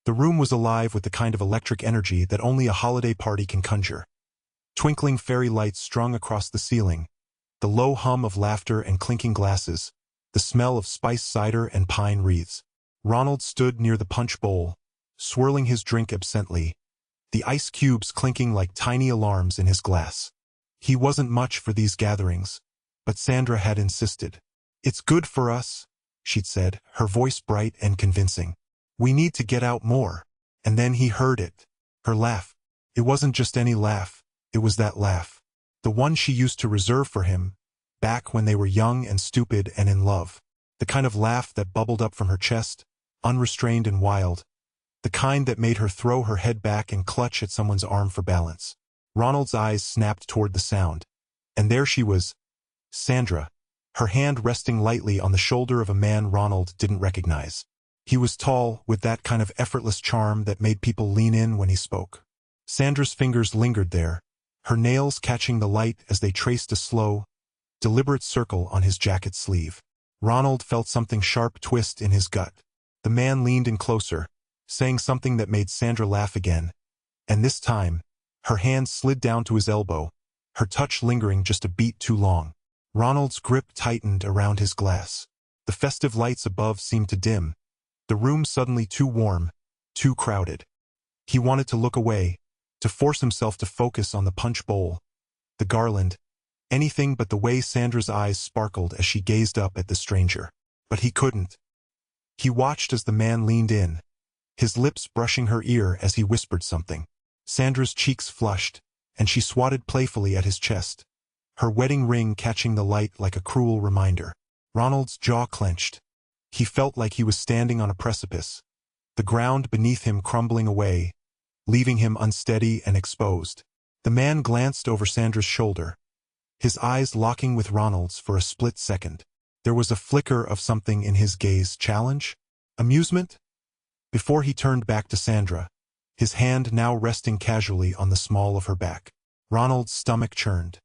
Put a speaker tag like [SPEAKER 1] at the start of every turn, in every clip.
[SPEAKER 1] The room was alive with the kind of electric energy that only a holiday party can conjure. Twinkling fairy lights strung across the ceiling, the low hum of laughter and clinking glasses, the smell of spiced cider and pine wreaths. Ronald stood near the punch bowl, swirling his drink absently, the ice cubes clinking like tiny alarms in his glass. He wasn't much for these gatherings, but Sandra had insisted. "It's good for us," she'd said, her voice bright and convincing. "We need to get out more." And then he heard it. Her laugh. It wasn't just any laugh, it was that laugh. The one she used to reserve for him, back when they were young and stupid and in love. The kind of laugh that bubbled up from her chest, unrestrained and wild. The kind that made her throw her head back and clutch at someone's arm for balance. Ronald's eyes snapped toward the sound. And there she was, Sandra, her hand resting lightly on the shoulder of a man Ronald didn't recognize. He was tall, with that kind of effortless charm that made people lean in when he spoke. Sandra's fingers lingered there, her nails catching the light as they traced a slow, deliberate circle on his jacket sleeve. Ronald felt something sharp twist in his gut. The man leaned in closer, saying something that made Sandra laugh again. And this time, her hand slid down to his elbow, her touch lingering just a beat too long. Ronald's grip tightened around his glass. The festive lights above seemed to dim, the room suddenly too warm, too crowded. He wanted to look away, to force himself to focus on the punch bowl, the garland, anything but the way Sandra's eyes sparkled as she gazed up at the stranger. But he couldn't. He watched as the man leaned in, his lips brushing her ear as he whispered something. Sandra's cheeks flushed, and she swatted playfully at his chest, her wedding ring catching the light like a cruel reminder. Ronald's jaw clenched. He felt like he was standing on a precipice, the ground beneath him crumbling away, leaving him unsteady and exposed. The man glanced over Sandra's shoulder, his eyes locking with Ronald's for a split second. There was a flicker of something in his gaze. Challenge? Amusement? Before he turned back to Sandra, his hand now resting casually on the small of her back. Ronald's stomach churned.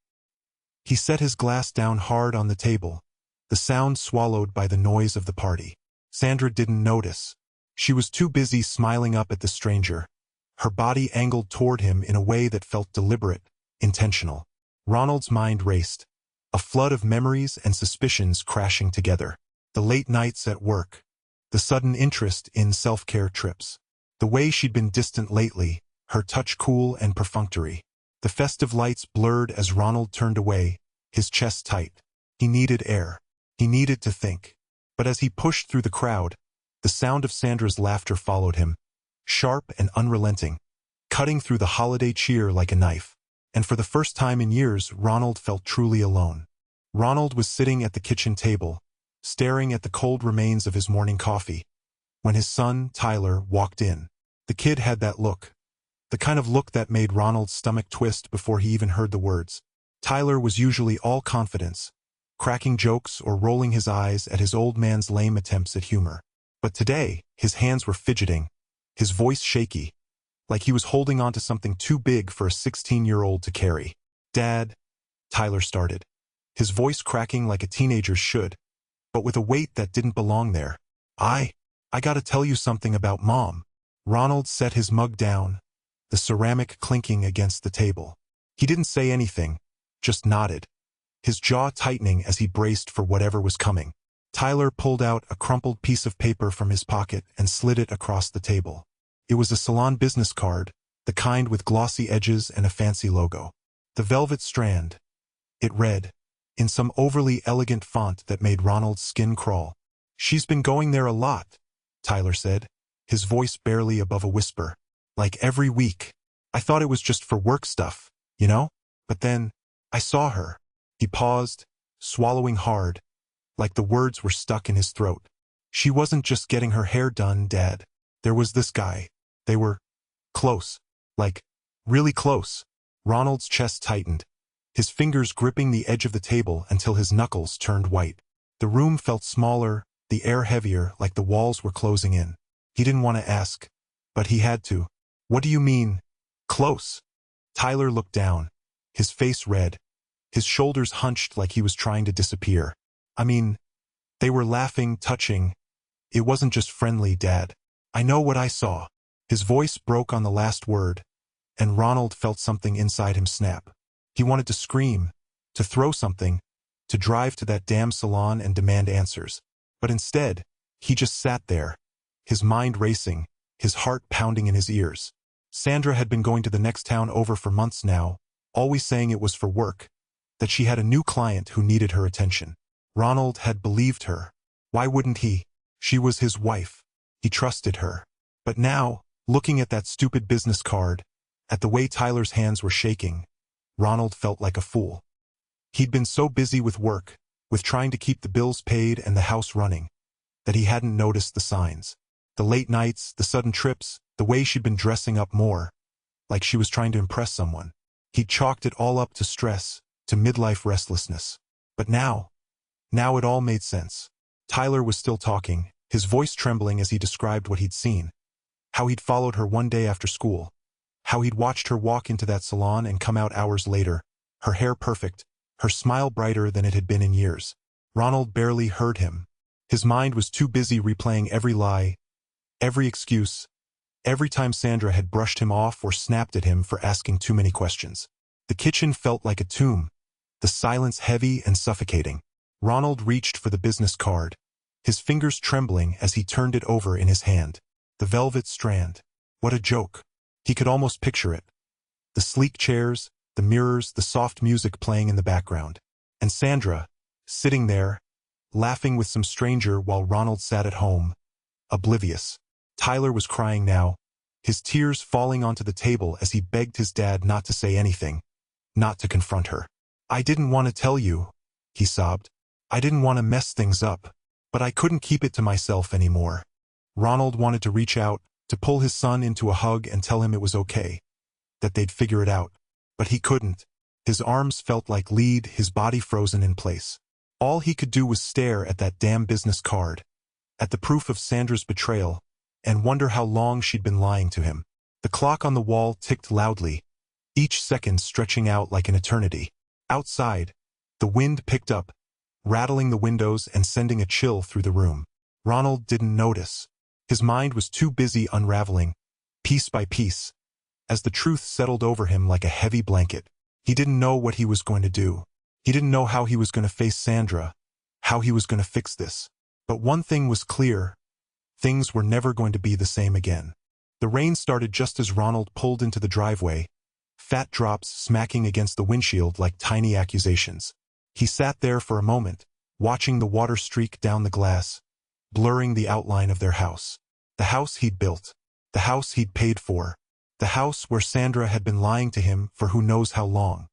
[SPEAKER 1] He set his glass down hard on the table, the sound swallowed by the noise of the party. Sandra didn't notice. She was too busy smiling up at the stranger, her body angled toward him in a way that felt deliberate, intentional. Ronald's mind raced, a flood of memories and suspicions crashing together. The late nights at work, the sudden interest in self-care trips, the way she'd been distant lately, her touch cool and perfunctory. The festive lights blurred as Ronald turned away, his chest tight. He needed air. He needed to think. But as he pushed through the crowd, the sound of Sandra's laughter followed him, sharp and unrelenting, cutting through the holiday cheer like a knife. And for the first time in years, Ronald felt truly alone. Ronald was sitting at the kitchen table, staring at the cold remains of his morning coffee, when his son, Tyler, walked in. The kid had that look, the kind of look that made Ronald's stomach twist before he even heard the words. Tyler was usually all confidence, cracking jokes or rolling his eyes at his old man's lame attempts at humor. But today, his hands were fidgeting, his voice shaky, like he was holding on to something too big for a 16-year-old to carry. "Dad," Tyler started, his voice cracking like a teenager's should, but with a weight that didn't belong there. I gotta tell you something about Mom." Ronald set his mug down, the ceramic clinking against the table. He didn't say anything, just nodded, his jaw tightening as he braced for whatever was coming. Tyler pulled out a crumpled piece of paper from his pocket and slid it across the table. It was a salon business card, the kind with glossy edges and a fancy logo. The velvet strand. It read, in some overly elegant font that made Ronald's skin crawl. "She's been going there a lot," Tyler said, his voice barely above a whisper. "Like every week. I thought it was just for work stuff, you know? But then, I saw her." He paused, swallowing hard, like the words were stuck in his throat. "She wasn't just getting her hair done, Dad. There was this guy. They were close. Like, really close." Ronald's chest tightened, his fingers gripping the edge of the table until his knuckles turned white. The room felt smaller, the air heavier, like the walls were closing in. He didn't want to ask, but he had to. "What do you mean, close?" Tyler looked down, his face red, his shoulders hunched like he was trying to disappear. "I mean, they were laughing, touching. It wasn't just friendly, Dad. I know what I saw." His voice broke on the last word, and Ronald felt something inside him snap. He wanted to scream, to throw something, to drive to that damn salon and demand answers. But instead, he just sat there, his mind racing, his heart pounding in his ears. Sandra had been going to the next town over for months now, always saying it was for work, that she had a new client who needed her attention. Ronald had believed her. Why wouldn't he? She was his wife. He trusted her. But now, looking at that stupid business card, at the way Tyler's hands were shaking, Ronald felt like a fool. He'd been so busy with work, with trying to keep the bills paid and the house running, that he hadn't noticed the signs. The late nights, the sudden trips, the way she'd been dressing up more, like she was trying to impress someone. He'd chalked it all up to stress, to midlife restlessness. But now it all made sense. Tyler was still talking, his voice trembling as he described what he'd seen. How he'd followed her one day after school. How he'd watched her walk into that salon and come out hours later, her hair perfect, her smile brighter than it had been in years. Ronald barely heard him. His mind was too busy replaying every lie, every excuse, every time Sandra had brushed him off or snapped at him for asking too many questions. The kitchen felt like a tomb, the silence heavy and suffocating. Ronald reached for the business card, his fingers trembling as he turned it over in his hand. The velvet strand. What a joke. He could almost picture it. The sleek chairs, the mirrors, the soft music playing in the background. And Sandra, sitting there, laughing with some stranger while Ronald sat at home, oblivious. Tyler was crying now, his tears falling onto the table as he begged his dad not to say anything, not to confront her. "I didn't want to tell you," he sobbed. "I didn't want to mess things up, but I couldn't keep it to myself anymore." Ronald wanted to reach out, to pull his son into a hug and tell him it was okay, that they'd figure it out. But he couldn't. His arms felt like lead, his body frozen in place. All he could do was stare at that damn business card, at the proof of Sandra's betrayal, and wonder how long she'd been lying to him. The clock on the wall ticked loudly, each second stretching out like an eternity. Outside, the wind picked up, rattling the windows and sending a chill through the room. Ronald didn't notice. His mind was too busy unraveling, piece by piece, as the truth settled over him like a heavy blanket. He didn't know what he was going to do. He didn't know how he was going to face Sandra, how he was going to fix this. But one thing was clear. Things were never going to be the same again. The rain started just as Ronald pulled into the driveway, fat drops smacking against the windshield like tiny accusations. He sat there for a moment, watching the water streak down the glass, blurring the outline of their house. The house he'd built, the house he'd paid for, the house where Sandra had been lying to him for who knows how long.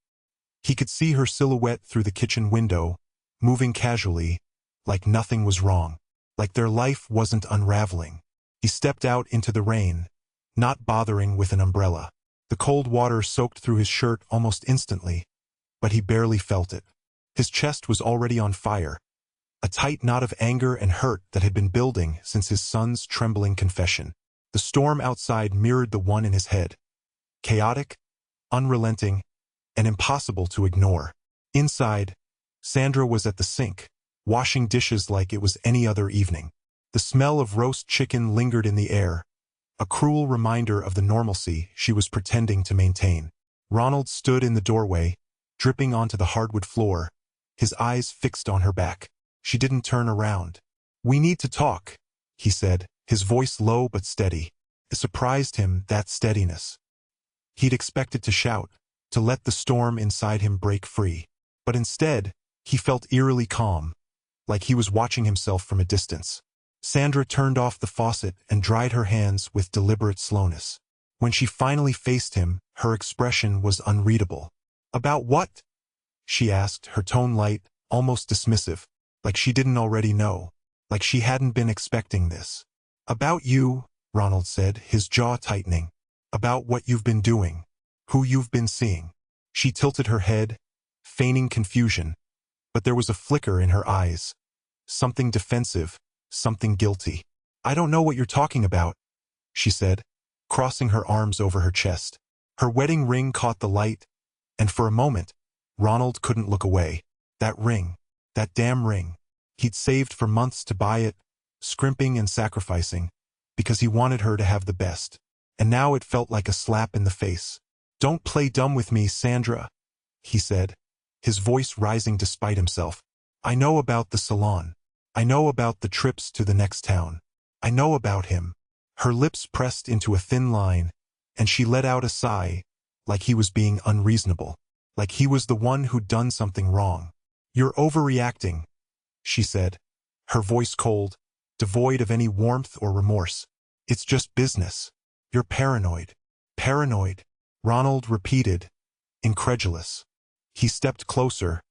[SPEAKER 1] He could see her silhouette through the kitchen window, moving casually, like nothing was wrong, like their life wasn't unraveling. He stepped out into the rain, not bothering with an umbrella. The cold water soaked through his shirt almost instantly, but he barely felt it. His chest was already on fire, a tight knot of anger and hurt that had been building since his son's trembling confession. The storm outside mirrored the one in his head. Chaotic, unrelenting, and impossible to ignore. Inside, Sandra was at the sink, washing dishes like it was any other evening. The smell of roast chicken lingered in the air, a cruel reminder of the normalcy she was pretending to maintain. Ronald stood in the doorway, dripping onto the hardwood floor, his eyes fixed on her back. She didn't turn around. "We need to talk," he said, his voice low but steady. It surprised him, that steadiness. He'd expected to shout, to let the storm inside him break free. But instead, he felt eerily calm, like he was watching himself from a distance. Sandra turned off the faucet and dried her hands with deliberate slowness. When she finally faced him, her expression was unreadable. "About what?" she asked, her tone light, almost dismissive, like she didn't already know, like she hadn't been expecting this. "About you," Ronald said, his jaw tightening. "About what you've been doing, who you've been seeing." She tilted her head, feigning confusion, but there was a flicker in her eyes. Something defensive, something guilty. "I don't know what you're talking about," she said, crossing her arms over her chest. Her wedding ring caught the light, and for a moment, Ronald couldn't look away. That ring, that damn ring. He'd saved for months to buy it, scrimping and sacrificing, because he wanted her to have the best. and now it felt like a slap in the face. "Don't play dumb with me, Sandra," he said, his voice rising despite himself. "I know about the salon. I know about the trips to the next town. I know about him." Her lips pressed into a thin line, and she let out a sigh, like he was being unreasonable, like he was the one who'd done something wrong. "You're overreacting," she said, her voice cold, devoid of any warmth or remorse. "It's just business. You're paranoid." "Paranoid," Ronald repeated, incredulous. He stepped closer,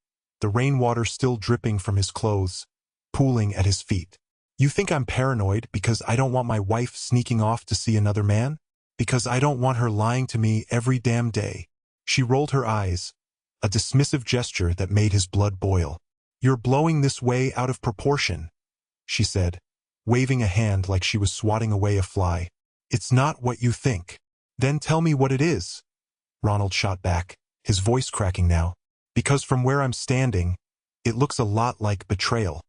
[SPEAKER 1] the rainwater still dripping from his clothes, pooling at his feet. "You think I'm paranoid because I don't want my wife sneaking off to see another man? Because I don't want her lying to me every damn day?" She rolled her eyes, a dismissive gesture that made his blood boil. "You're blowing this way out of proportion," she said, waving a hand like she was swatting away a fly. "It's not what you think." "Then tell me what it is," Ronald shot back, his voice cracking now. "Because from where I'm standing, it looks a lot like betrayal."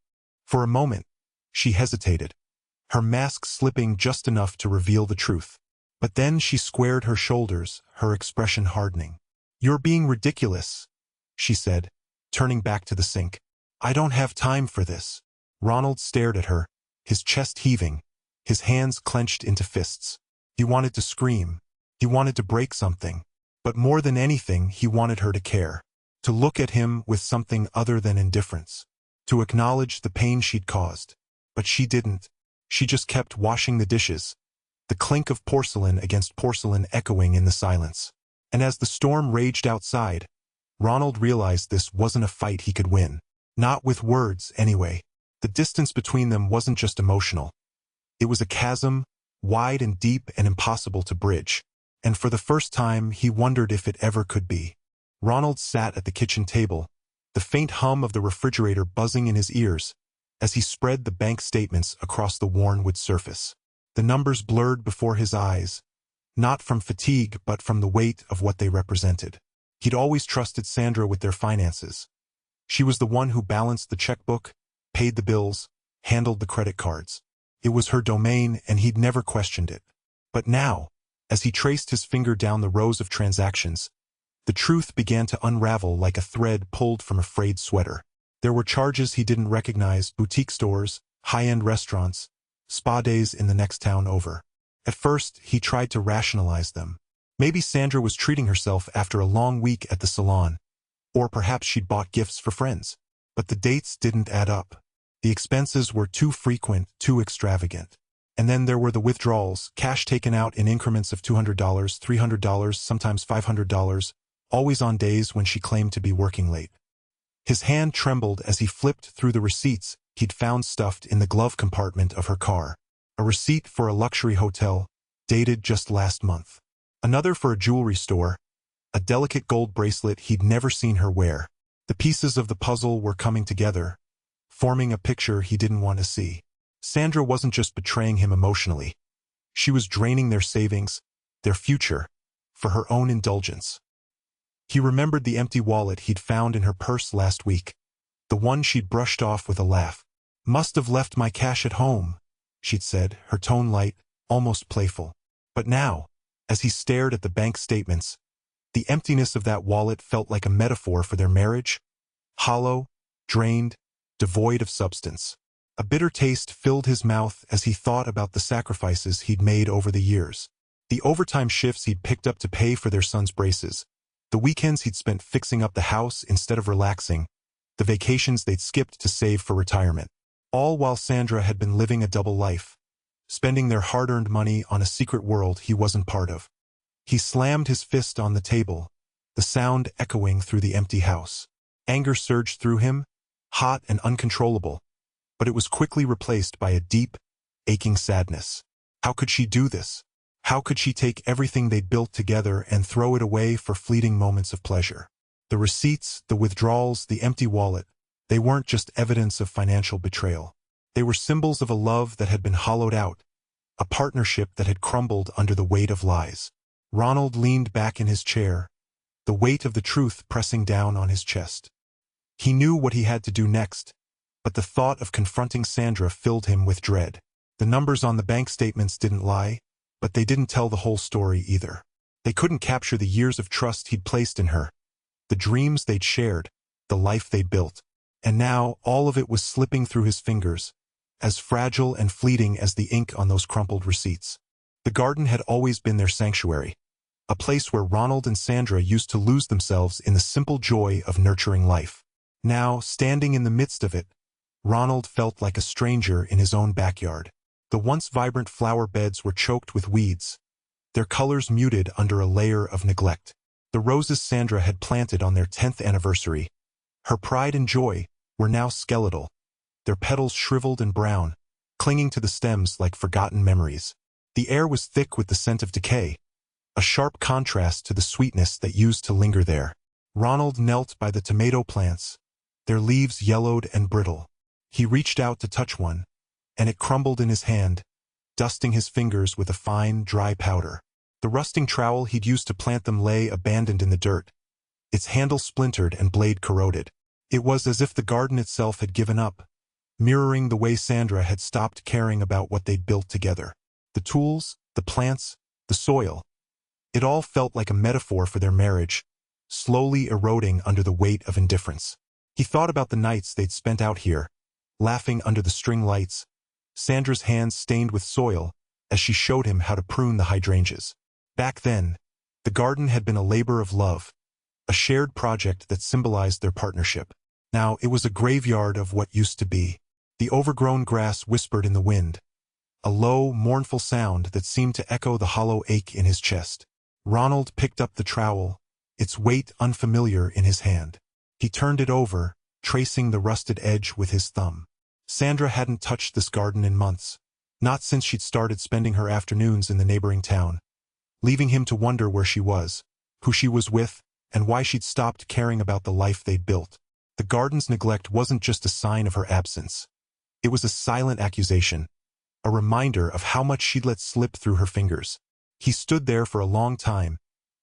[SPEAKER 1] For a moment, she hesitated, her mask slipping just enough to reveal the truth. But then she squared her shoulders, her expression hardening. "You're being ridiculous," she said, turning back to the sink. "I don't have time for this." Ronald stared at her, his chest heaving, his hands clenched into fists. He wanted to scream. He wanted to break something. But more than anything, he wanted her to care. To look at him with something other than indifference. To acknowledge the pain she'd caused. But she didn't. She just kept washing the dishes, the clink of porcelain against porcelain echoing in the silence. And as the storm raged outside, Ronald realized this wasn't a fight he could win. Not with words, anyway. The distance between them wasn't just emotional. It was a chasm, wide and deep and impossible to bridge. And for the first time, he wondered if it ever could be. Ronald sat at the kitchen table, the faint hum of the refrigerator buzzing in his ears, as he spread the bank statements across the worn wood surface. The numbers blurred before his eyes, not from fatigue but from the weight of what they represented. He'd always trusted Sandra with their finances. She was the one who balanced the checkbook, paid the bills, handled the credit cards. It was her domain, and he'd never questioned it. But now, as he traced his finger down the rows of transactions, the truth began to unravel like a thread pulled from a frayed sweater. There were charges he didn't recognize: boutique stores, high-end restaurants, spa days in the next town over. At first, he tried to rationalize them. Maybe Sandra was treating herself after a long week at the salon, or perhaps she'd bought gifts for friends. But the dates didn't add up. The expenses were too frequent, too extravagant. And then there were the withdrawals, cash taken out in increments of $200, $300, sometimes $500, always on days when she claimed to be working late. His hand trembled as he flipped through the receipts he'd found stuffed in the glove compartment of her car. A receipt for a luxury hotel, dated just last month. Another for a jewelry store, a delicate gold bracelet he'd never seen her wear. The pieces of the puzzle were coming together, forming a picture he didn't want to see. Sandra wasn't just betraying him emotionally. She was draining their savings, their future, for her own indulgence. He remembered the empty wallet he'd found in her purse last week, the one she'd brushed off with a laugh. "Must have left my cash at home," she'd said, her tone light, almost playful. But now, as he stared at the bank statements, the emptiness of that wallet felt like a metaphor for their marriage, hollow, drained, devoid of substance. A bitter taste filled his mouth as he thought about the sacrifices he'd made over the years. The overtime shifts he'd picked up to pay for their son's braces, the weekends he'd spent fixing up the house instead of relaxing, the vacations they'd skipped to save for retirement. All while Sandra had been living a double life, spending their hard-earned money on a secret world he wasn't part of. He slammed his fist on the table, the sound echoing through the empty house. Anger surged through him, hot and uncontrollable, but it was quickly replaced by a deep, aching sadness. How could she do this? How could she take everything they'd built together and throw it away for fleeting moments of pleasure? The receipts, the withdrawals, the empty wallet, they weren't just evidence of financial betrayal. They were symbols of a love that had been hollowed out, a partnership that had crumbled under the weight of lies. Ronald leaned back in his chair, the weight of the truth pressing down on his chest. He knew what he had to do next, but the thought of confronting Sandra filled him with dread. The numbers on the bank statements didn't lie. But they didn't tell the whole story either. They couldn't capture the years of trust he'd placed in her, the dreams they'd shared, the life they'd built. And now, all of it was slipping through his fingers, as fragile and fleeting as the ink on those crumpled receipts. The garden had always been their sanctuary, a place where Ronald and Sandra used to lose themselves in the simple joy of nurturing life. Now, standing in the midst of it, Ronald felt like a stranger in his own backyard. The once vibrant flower beds were choked with weeds, their colors muted under a layer of neglect. The roses Sandra had planted on their 10th anniversary, her pride and joy, were now skeletal, their petals shriveled and brown, clinging to the stems like forgotten memories. The air was thick with the scent of decay, a sharp contrast to the sweetness that used to linger there. Ronald knelt by the tomato plants, their leaves yellowed and brittle. He reached out to touch one, and it crumbled in his hand, dusting his fingers with a fine, dry powder. The rusting trowel he'd used to plant them lay abandoned in the dirt, its handle splintered and blade corroded. It was as if the garden itself had given up, mirroring the way Sandra had stopped caring about what they'd built together. The tools, the plants, the soil. It all felt like a metaphor for their marriage, slowly eroding under the weight of indifference. He thought about the nights they'd spent out here, laughing under the string lights, Sandra's hands stained with soil as she showed him how to prune the hydrangeas. Back then, the garden had been a labor of love, a shared project that symbolized their partnership. Now it was a graveyard of what used to be. The overgrown grass whispered in the wind, a low, mournful sound that seemed to echo the hollow ache in his chest. Ronald picked up the trowel, its weight unfamiliar in his hand. He turned it over, tracing the rusted edge with his thumb. Sandra hadn't touched this garden in months, not since she'd started spending her afternoons in the neighboring town, leaving him to wonder where she was, who she was with, and why she'd stopped caring about the life they'd built. The garden's neglect wasn't just a sign of her absence. It was a silent accusation, a reminder of how much she'd let slip through her fingers. He stood there for a long time,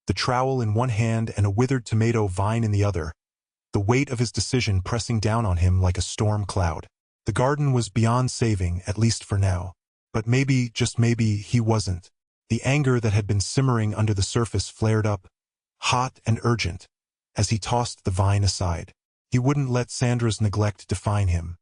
[SPEAKER 1] the trowel in one hand and a withered tomato vine in the other, the weight of his decision pressing down on him like a storm cloud. The garden was beyond saving, at least for now. But maybe, just maybe, he wasn't. The anger that had been simmering under the surface flared up, hot and urgent, as he tossed the vine aside. He wouldn't let Sandra's neglect define him.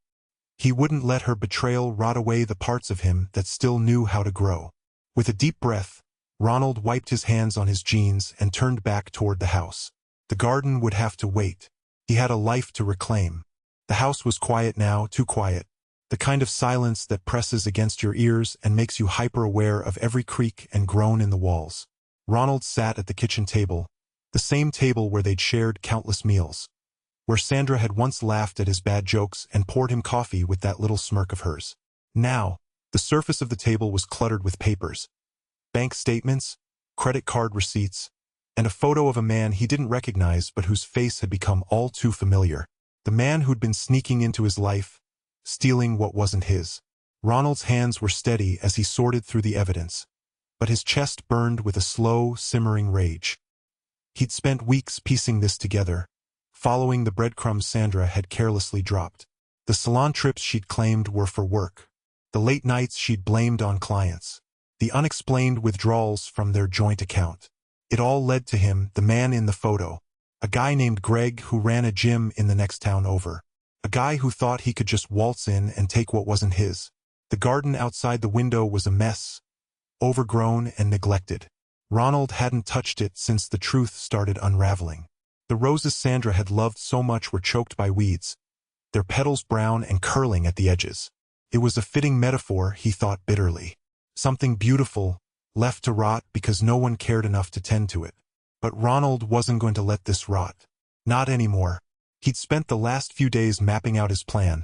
[SPEAKER 1] He wouldn't let her betrayal rot away the parts of him that still knew how to grow. With a deep breath, Ronald wiped his hands on his jeans and turned back toward the house. The garden would have to wait. He had a life to reclaim. The house was quiet now, too quiet. The kind of silence that presses against your ears and makes you hyper-aware of every creak and groan in the walls. Ronald sat at the kitchen table, the same table where they'd shared countless meals, where Sandra had once laughed at his bad jokes and poured him coffee with that little smirk of hers. Now, the surface of the table was cluttered with papers, bank statements, credit card receipts, and a photo of a man he didn't recognize but whose face had become all too familiar. The man who'd been sneaking into his life, stealing what wasn't his. Ronald's hands were steady as he sorted through the evidence, but his chest burned with a slow, simmering rage. He'd spent weeks piecing this together, following the breadcrumbs Sandra had carelessly dropped. The salon trips she'd claimed were for work, the late nights she'd blamed on clients, the unexplained withdrawals from their joint account. It all led to him, the man in the photo, a guy named Greg who ran a gym in the next town over. A guy who thought he could just waltz in and take what wasn't his. The garden outside the window was a mess, overgrown and neglected. Ronald hadn't touched it since the truth started unraveling. The roses Sandra had loved so much were choked by weeds, their petals brown and curling at the edges. It was a fitting metaphor, he thought bitterly. Something beautiful, left to rot because no one cared enough to tend to it. But Ronald wasn't going to let this rot. Not anymore. He'd spent the last few days mapping out his plan,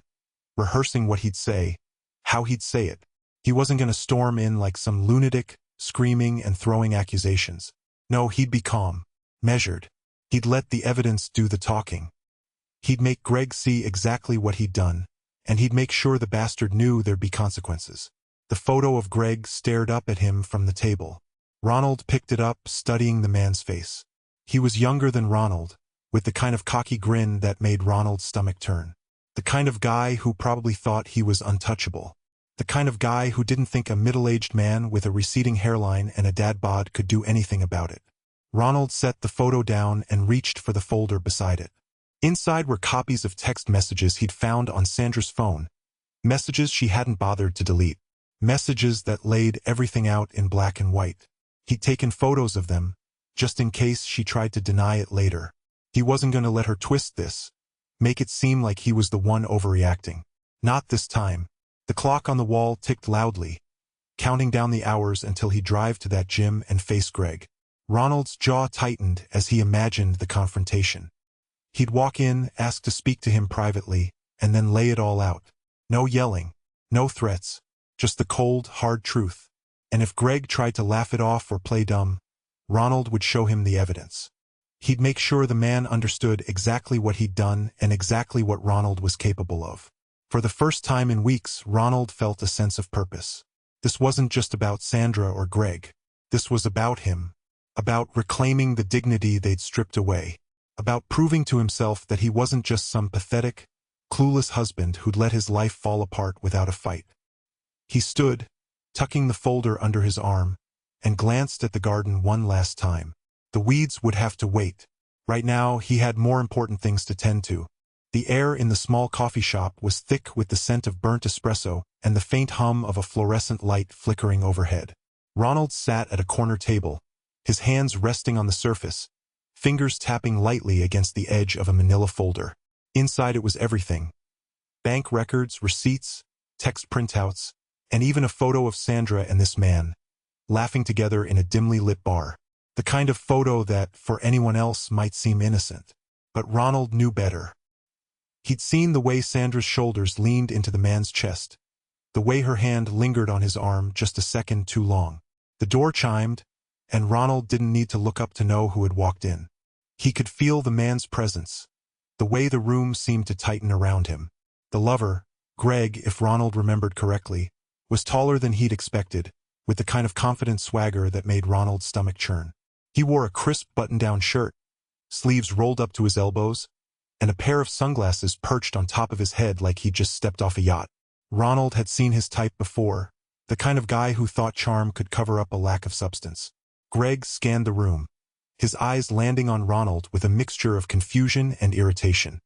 [SPEAKER 1] rehearsing what he'd say, how he'd say it. He wasn't going to storm in like some lunatic, screaming and throwing accusations. No, he'd be calm, measured. He'd let the evidence do the talking. He'd make Greg see exactly what he'd done, and he'd make sure the bastard knew there'd be consequences. The photo of Greg stared up at him from the table. Ronald picked it up, studying the man's face. He was younger than Ronald, with the kind of cocky grin that made Ronald's stomach turn. The kind of guy who probably thought he was untouchable. The kind of guy who didn't think a middle-aged man with a receding hairline and a dad bod could do anything about it. Ronald set the photo down and reached for the folder beside it. Inside were copies of text messages he'd found on Sandra's phone, messages she hadn't bothered to delete, messages that laid everything out in black and white. He'd taken photos of them, just in case she tried to deny it later. He wasn't going to let her twist this, make it seem like he was the one overreacting. Not this time. The clock on the wall ticked loudly, counting down the hours until he'd drive to that gym and face Greg. Ronald's jaw tightened as he imagined the confrontation. He'd walk in, ask to speak to him privately, and then lay it all out. No yelling, no threats, just the cold, hard truth. And if Greg tried to laugh it off or play dumb, Ronald would show him the evidence. He'd make sure the man understood exactly what he'd done and exactly what Ronald was capable of. For the first time in weeks, Ronald felt a sense of purpose. This wasn't just about Sandra or Greg. This was about him. About reclaiming the dignity they'd stripped away. About proving to himself that he wasn't just some pathetic, clueless husband who'd let his life fall apart without a fight. He stood, tucking the folder under his arm, and glanced at the garden one last time. The weeds would have to wait. Right now, he had more important things to tend to. The air in the small coffee shop was thick with the scent of burnt espresso and the faint hum of a fluorescent light flickering overhead. Ronald sat at a corner table, his hands resting on the surface, fingers tapping lightly against the edge of a manila folder. Inside it was everything. Bank records, receipts, text printouts, and even a photo of Sandra and this man, laughing together in a dimly lit bar. The kind of photo that, for anyone else, might seem innocent. But Ronald knew better. He'd seen the way Sandra's shoulders leaned into the man's chest, the way her hand lingered on his arm just a second too long. The door chimed, and Ronald didn't need to look up to know who had walked in. He could feel the man's presence, the way the room seemed to tighten around him. The lover, Greg, if Ronald remembered correctly, was taller than he'd expected, with the kind of confident swagger that made Ronald's stomach churn. He wore a crisp button-down shirt, sleeves rolled up to his elbows, and a pair of sunglasses perched on top of his head like he'd just stepped off a yacht. Ronald had seen his type before, the kind of guy who thought charm could cover up a lack of substance. Greg scanned the room, his eyes landing on Ronald with a mixture of confusion and irritation.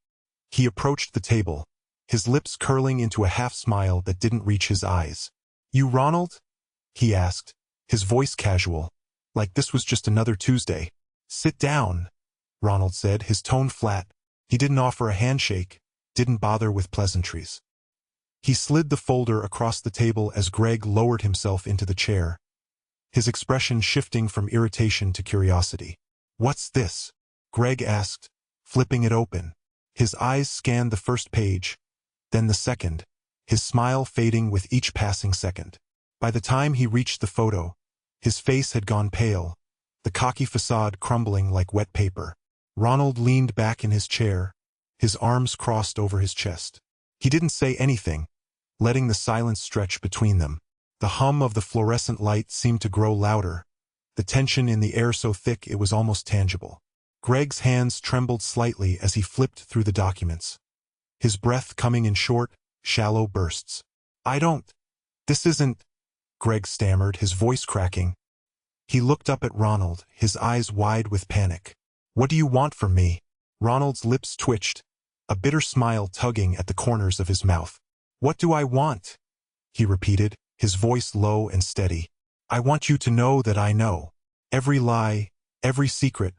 [SPEAKER 1] He approached the table, his lips curling into a half-smile that didn't reach his eyes. "You Ronald?" he asked, his voice casual, like this was just another Tuesday. "Sit down," Ronald said, his tone flat. He didn't offer a handshake, didn't bother with pleasantries. He slid the folder across the table as Greg lowered himself into the chair, his expression shifting from irritation to curiosity. "What's this?" Greg asked, flipping it open. His eyes scanned the first page, then the second, his smile fading with each passing second. By the time he reached the photo, his face had gone pale, the cocky facade crumbling like wet paper. Ronald leaned back in his chair, his arms crossed over his chest. He didn't say anything, letting the silence stretch between them. The hum of the fluorescent light seemed to grow louder, the tension in the air so thick it was almost tangible. Greg's hands trembled slightly as he flipped through the documents, his breath coming in short, shallow bursts. This isn't," Greg stammered, his voice cracking. He looked up at Ronald, his eyes wide with panic. "What do you want from me?" Ronald's lips twitched, a bitter smile tugging at the corners of his mouth. "What do I want?" he repeated, his voice low and steady. "I want you to know that I know. Every lie, every secret,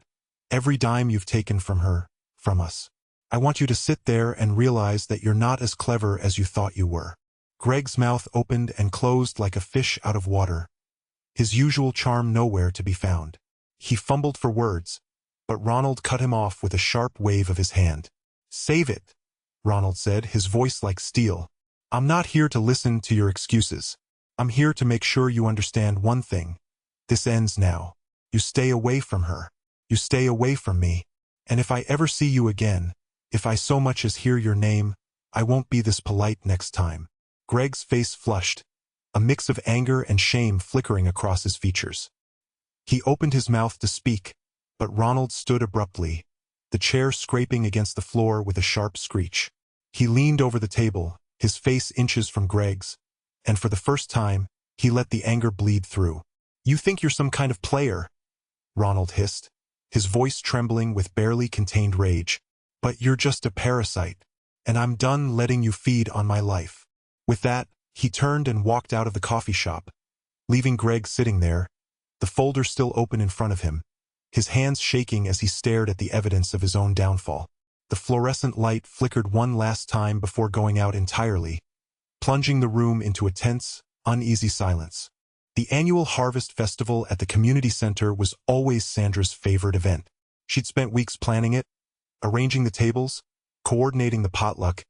[SPEAKER 1] every dime you've taken from her, from us. I want you to sit there and realize that you're not as clever as you thought you were." Greg's mouth opened and closed like a fish out of water, his usual charm nowhere to be found. He fumbled for words, but Ronald cut him off with a sharp wave of his hand. "Save it," Ronald said, his voice like steel. "I'm not here to listen to your excuses. I'm here to make sure you understand one thing. This ends now. You stay away from her. You stay away from me. And if I ever see you again, if I so much as hear your name, I won't be this polite next time." Greg's face flushed, a mix of anger and shame flickering across his features. He opened his mouth to speak, but Ronald stood abruptly, the chair scraping against the floor with a sharp screech. He leaned over the table, his face inches from Greg's, and for the first time, he let the anger bleed through. "You think you're some kind of player," Ronald hissed, his voice trembling with barely contained rage. "But you're just a parasite, and I'm done letting you feed on my life." With that, he turned and walked out of the coffee shop, leaving Greg sitting there, the folder still open in front of him, his hands shaking as he stared at the evidence of his own downfall. The fluorescent light flickered one last time before going out entirely, plunging the room into a tense, uneasy silence. The annual Harvest Festival at the community center was always Sandra's favorite event. She'd spent weeks planning it, arranging the tables, coordinating the potluck,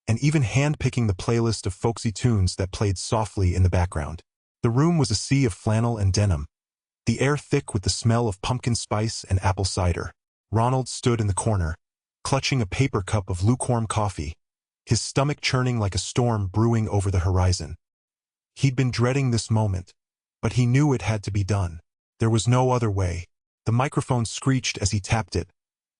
[SPEAKER 1] and even hand-picking the playlist of folksy tunes that played softly in the background. The room was a sea of flannel and denim, the air thick with the smell of pumpkin spice and apple cider. Ronald stood in the corner, clutching a paper cup of lukewarm coffee, his stomach churning like a storm brewing over the horizon. He'd been dreading this moment, but he knew it had to be done. There was no other way. The microphone screeched as he tapped it,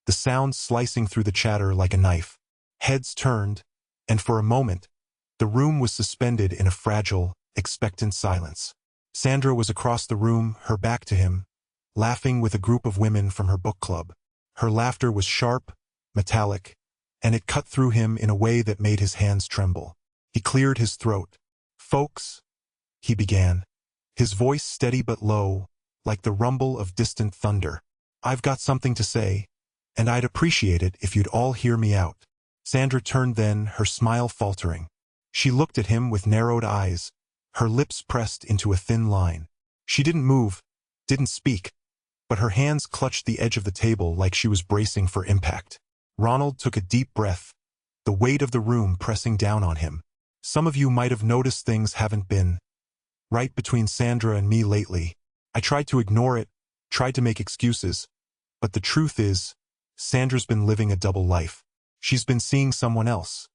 [SPEAKER 1] the sound slicing through the chatter like a knife. Heads turned, and for a moment, the room was suspended in a fragile, expectant silence. Sandra was across the room, her back to him, laughing with a group of women from her book club. Her laughter was sharp, metallic, and it cut through him in a way that made his hands tremble. He cleared his throat. "Folks," he began, his voice steady but low, like the rumble of distant thunder. "I've got something to say, and I'd appreciate it if you'd all hear me out." Sandra turned then, her smile faltering. She looked at him with narrowed eyes, her lips pressed into a thin line. She didn't move, didn't speak, but her hands clutched the edge of the table like she was bracing for impact. Ronald took a deep breath, the weight of the room pressing down on him. "Some of you might have noticed things haven't been right between Sandra and me lately. I tried to ignore it, tried to make excuses, but the truth is, Sandra's been living a double life. She's been seeing someone else,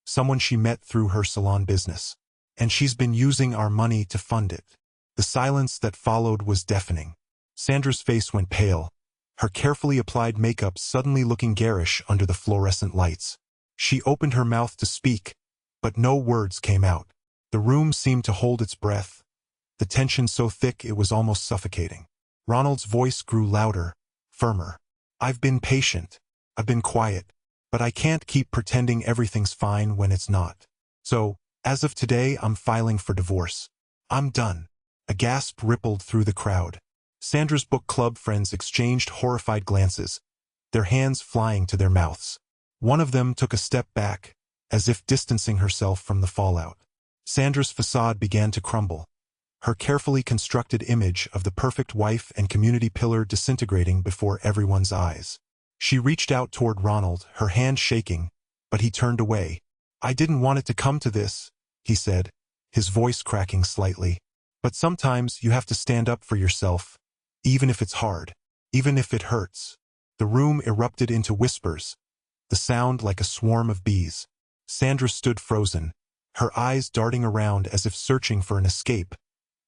[SPEAKER 1] someone she met through her salon business, and she's been using our money to fund it." The silence that followed was deafening. Sandra's face went pale, her carefully applied makeup suddenly looking garish under the fluorescent lights. She opened her mouth to speak, but no words came out. The room seemed to hold its breath, the tension so thick it was almost suffocating. Ronald's voice grew louder, firmer. "I've been patient. I've been quiet. But I can't keep pretending everything's fine when it's not. So, as of today, I'm filing for divorce. I'm done." A gasp rippled through the crowd. Sandra's book club friends exchanged horrified glances, their hands flying to their mouths. One of them took a step back, as if distancing herself from the fallout. Sandra's facade began to crumble, her carefully constructed image of the perfect wife and community pillar disintegrating before everyone's eyes. She reached out toward Ronald, her hand shaking, but he turned away. "I didn't want it to come to this," he said, his voice cracking slightly. "But sometimes you have to stand up for yourself, even if it's hard, even if it hurts." The room erupted into whispers, the sound like a swarm of bees. Sandra stood frozen, her eyes darting around as if searching for an escape,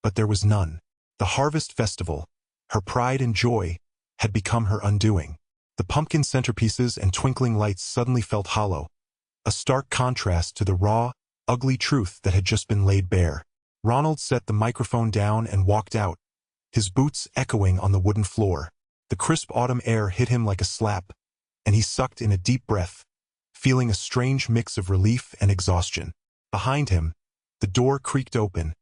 [SPEAKER 1] but there was none. The Harvest Festival, her pride and joy, had become her undoing. The pumpkin centerpieces and twinkling lights suddenly felt hollow, a stark contrast to the raw, ugly truth that had just been laid bare. Ronald set the microphone down and walked out, his boots echoing on the wooden floor. The crisp autumn air hit him like a slap, and he sucked in a deep breath, feeling a strange mix of relief and exhaustion. Behind him, the door creaked open,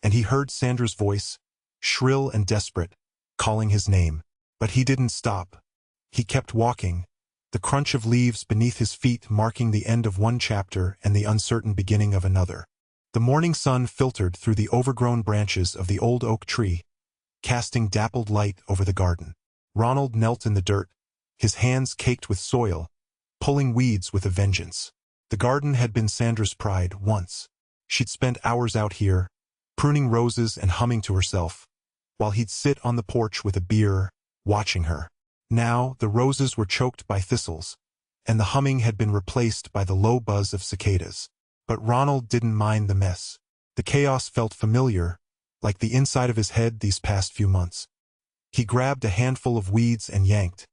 [SPEAKER 1] and he heard Sandra's voice, shrill and desperate, calling his name. But he didn't stop. He kept walking, the crunch of leaves beneath his feet marking the end of one chapter and the uncertain beginning of another. The morning sun filtered through the overgrown branches of the old oak tree, casting dappled light over the garden. Ronald knelt in the dirt, his hands caked with soil, pulling weeds with a vengeance. The garden had been Sandra's pride once. She'd spent hours out here, pruning roses and humming to herself, while he'd sit on the porch with a beer, watching her. Now, the roses were choked by thistles, and the humming had been replaced by the low buzz of cicadas. But Ronald didn't mind the mess. The chaos felt familiar, like the inside of his head these past few months. He grabbed a handful of weeds and yanked,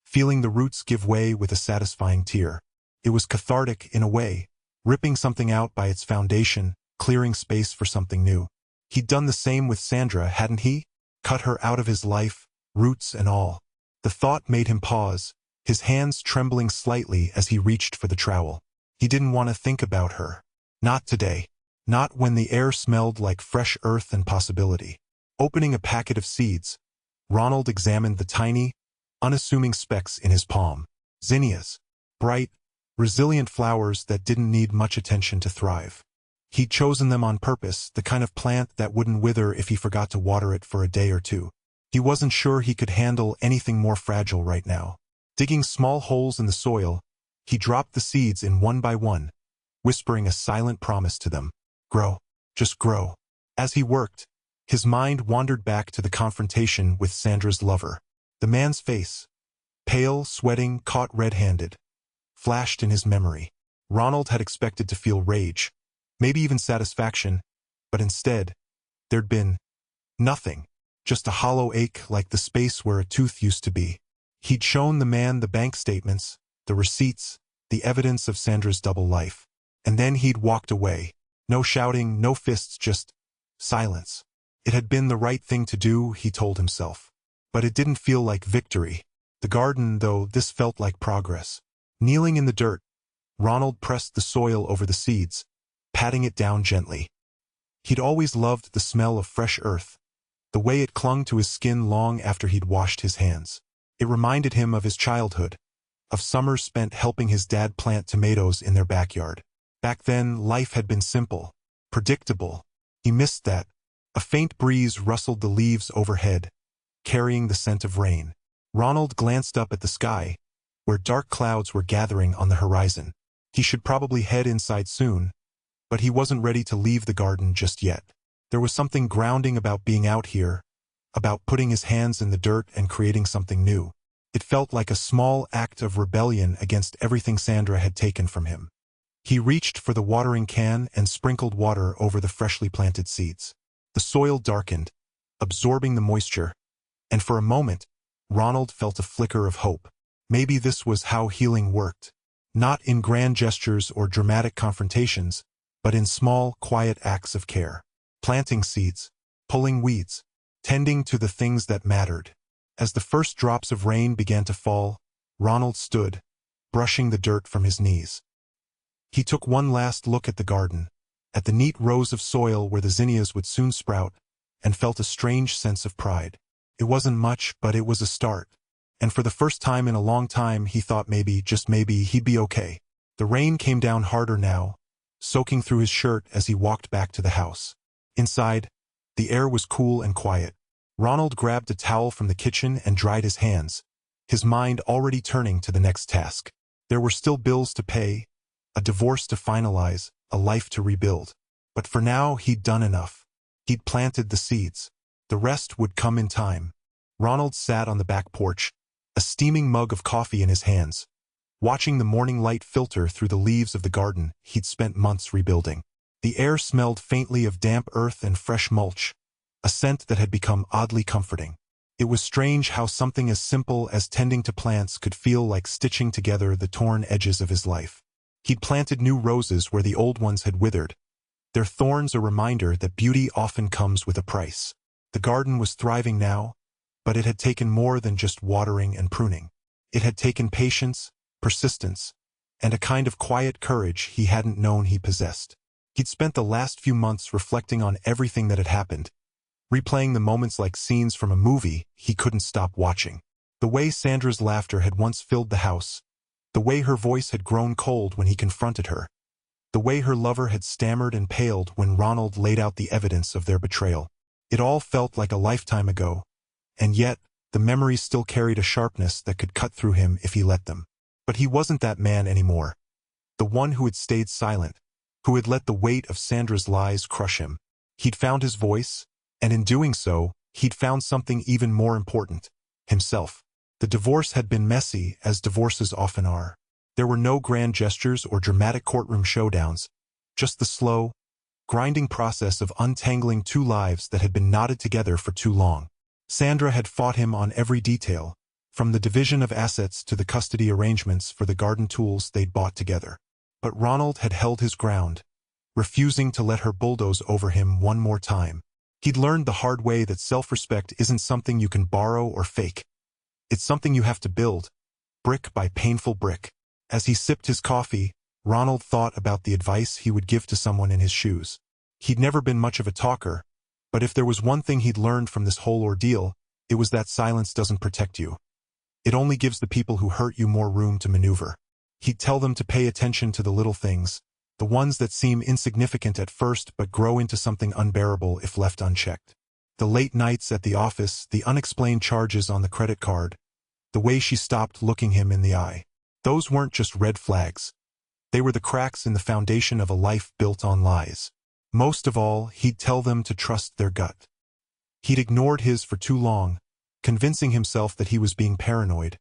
[SPEAKER 1] feeling the roots give way with a satisfying tear. It was cathartic in a way, ripping something out by its foundation, clearing space for something new. He'd done the same with Sandra, hadn't he? Cut her out of his life, roots and all. The thought made him pause, his hands trembling slightly as he reached for the trowel. He didn't want to think about her. Not today. Not when the air smelled like fresh earth and possibility. Opening a packet of seeds, Ronald examined the tiny, unassuming specks in his palm. Zinnias. Bright, resilient flowers that didn't need much attention to thrive. He'd chosen them on purpose, the kind of plant that wouldn't wither if he forgot to water it for a day or two. He wasn't sure he could handle anything more fragile right now. Digging small holes in the soil, he dropped the seeds in one by one, whispering a silent promise to them. Grow. Just grow. As he worked, his mind wandered back to the confrontation with Sandra's lover. The man's face, pale, sweating, caught red-handed, flashed in his memory. Ronald had expected to feel rage, maybe even satisfaction, but instead, there'd been nothing, just a hollow ache like the space where a tooth used to be. He'd shown the man the bank statements, the receipts, the evidence of Sandra's double life. And then he'd walked away. No shouting, no fists, just silence. It had been the right thing to do, he told himself. But it didn't feel like victory. The garden, though, this felt like progress. Kneeling in the dirt, Ronald pressed the soil over the seeds, patting it down gently. He'd always loved the smell of fresh earth, the way it clung to his skin long after he'd washed his hands. It reminded him of his childhood, of summers spent helping his dad plant tomatoes in their backyard. Back then, life had been simple, predictable. He missed that. A faint breeze rustled the leaves overhead, carrying the scent of rain. Ronald glanced up at the sky, where dark clouds were gathering on the horizon. He should probably head inside soon, but he wasn't ready to leave the garden just yet. There was something grounding about being out here, about putting his hands in the dirt and creating something new. It felt like a small act of rebellion against everything Sandra had taken from him. He reached for the watering can and sprinkled water over the freshly planted seeds. The soil darkened, absorbing the moisture, and for a moment, Ronald felt a flicker of hope. Maybe this was how healing worked. Not in grand gestures or dramatic confrontations, but in small, quiet acts of care. Planting seeds, pulling weeds, tending to the things that mattered. As the first drops of rain began to fall, Ronald stood, brushing the dirt from his knees. He took one last look at the garden, at the neat rows of soil where the zinnias would soon sprout, and felt a strange sense of pride. It wasn't much, but it was a start. And for the first time in a long time, he thought maybe, just maybe, he'd be okay. The rain came down harder now, soaking through his shirt as he walked back to the house. Inside, the air was cool and quiet. Ronald grabbed a towel from the kitchen and dried his hands, his mind already turning to the next task. There were still bills to pay, a divorce to finalize, a life to rebuild. But for now, he'd done enough. He'd planted the seeds. The rest would come in time. Ronald sat on the back porch, a steaming mug of coffee in his hands, watching the morning light filter through the leaves of the garden he'd spent months rebuilding. The air smelled faintly of damp earth and fresh mulch, a scent that had become oddly comforting. It was strange how something as simple as tending to plants could feel like stitching together the torn edges of his life. He'd planted new roses where the old ones had withered, their thorns a reminder that beauty often comes with a price. The garden was thriving now, but it had taken more than just watering and pruning. It had taken patience, persistence, and a kind of quiet courage he hadn't known he possessed. He'd spent the last few months reflecting on everything that had happened, replaying the moments like scenes from a movie he couldn't stop watching. The way Sandra's laughter had once filled the house, the way her voice had grown cold when he confronted her, the way her lover had stammered and paled when Ronald laid out the evidence of their betrayal. It all felt like a lifetime ago, and yet the memories still carried a sharpness that could cut through him if he let them. But he wasn't that man anymore, the one who had stayed silent, who had let the weight of Sandra's lies crush him. He'd found his voice, and in doing so, he'd found something even more important, himself. The divorce had been messy, as divorces often are. There were no grand gestures or dramatic courtroom showdowns, just the slow, grinding process of untangling two lives that had been knotted together for too long. Sandra had fought him on every detail, from the division of assets to the custody arrangements for the garden tools they'd bought together. But Ronald had held his ground, refusing to let her bulldoze over him one more time. He'd learned the hard way that self-respect isn't something you can borrow or fake. It's something you have to build, brick by painful brick. As he sipped his coffee, Ronald thought about the advice he would give to someone in his shoes. He'd never been much of a talker, but if there was one thing he'd learned from this whole ordeal, it was that silence doesn't protect you. It only gives the people who hurt you more room to maneuver. He'd tell them to pay attention to the little things, the ones that seem insignificant at first but grow into something unbearable if left unchecked. The late nights at the office, the unexplained charges on the credit card, the way she stopped looking him in the eye. Those weren't just red flags. They were the cracks in the foundation of a life built on lies. Most of all, he'd tell them to trust their gut. He'd ignored his for too long, convincing himself that he was being paranoid,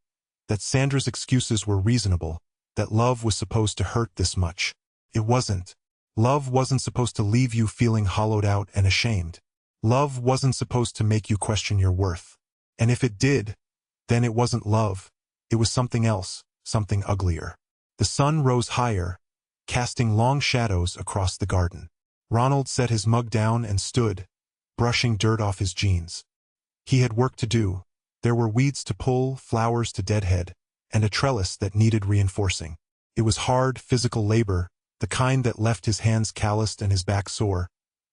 [SPEAKER 1] that Sandra's excuses were reasonable, that love was supposed to hurt this much. It wasn't. Love wasn't supposed to leave you feeling hollowed out and ashamed. Love wasn't supposed to make you question your worth. And if it did, then it wasn't love. It was something else, something uglier. The sun rose higher, casting long shadows across the garden. Ronald set his mug down and stood, brushing dirt off his jeans. He had work to do. There were weeds to pull, flowers to deadhead, and a trellis that needed reinforcing. It was hard, physical labor, the kind that left his hands calloused and his back sore,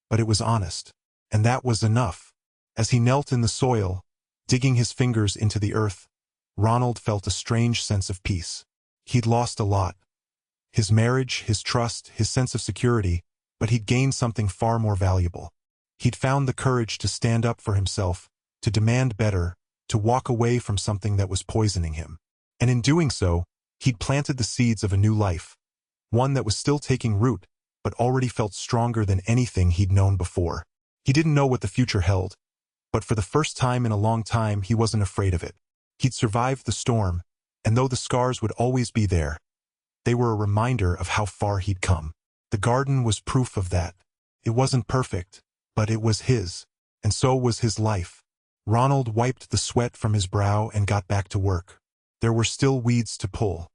[SPEAKER 1] but it was honest. And that was enough. As he knelt in the soil, digging his fingers into the earth, Ronald felt a strange sense of peace. He'd lost a lot. His marriage, his trust, his sense of security, but he'd gained something far more valuable. He'd found the courage to stand up for himself, to demand better, to walk away from something that was poisoning him. And in doing so, he'd planted the seeds of a new life, one that was still taking root, but already felt stronger than anything he'd known before. He didn't know what the future held, but for the first time in a long time he wasn't afraid of it. He'd survived the storm, and though the scars would always be there, they were a reminder of how far he'd come. The garden was proof of that. It wasn't perfect, but it was his, and so was his life. Ronald wiped the sweat from his brow and got back to work. There were still weeds to pull.